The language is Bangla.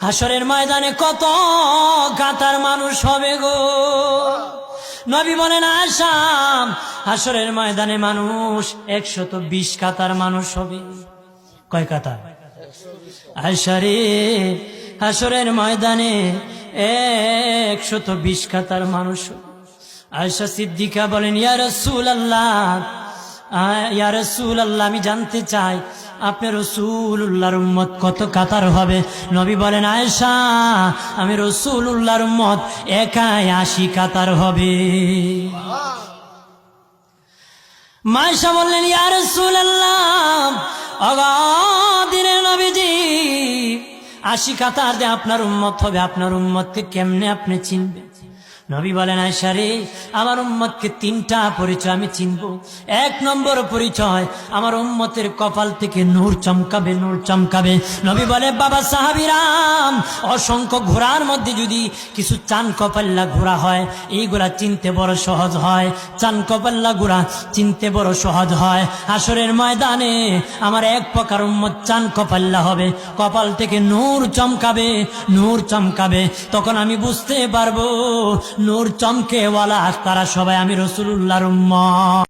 হাসরের ময়দানে কত কাতার মানুষ হবে গো। নবী বলেন আয়েশা, হাসরের ময়দানে মানুষ 120 কাতার মানুষ হবে। কয় কাতার? আয়েশা রে, হাসরের ময়দানে 120 কাতার মানুষ হবে। আয়েশা সিদ্দিকা বলেন ইয়া রাসূলুল্লাহ, ইয়া রাসূলুল্লাহ, আমি জানতে চাই আপনি রাসূলুল্লাহর উম্মত কত কাতার হবে? নবী বলেন আয়েশা, আমি রাসূলুল্লাহর উম্মত একাই 80 কাতার হবে। আয়েশা বললেন ইয়া রাসূলুল্লাহ, দিনের নবীজি 80 কাতার দিয়ে আপনার উম্মত হবে, আপনার উম্মতকে কেমনে আপনি চিনবেন? নবী বলেন আয়েশা রে, আমার উম্মতকে 3টা পরিচয় আমি চিনব। 1 নম্বর পরিচয়, আমার উম্মতের কপাল থেকে নূর চমকাবে, নূর চমকাবে। নবী বলে বাবা সাহাবীরাম, অসংখ্য ঘোড়ার মধ্যে যদি কিছু চান কপাল্লা ঘোড়া হয়, এইগুলা চিনতে বড় সহজ হয়। চান কপাল্লা ঘোড়া চিনতে বড় সহজ হয়। হাসরের ময়দানে আমার 1 প্রকার উম্মত চান কপাল্লা হবে, কপাল থেকে নূর চমকাবে, নূর চমকাবে। তখন আমি বুঝতে পারবো নূর চমকেওয়ালা তারা সবাই আমি রাসূলুল্লাহর উম্মত।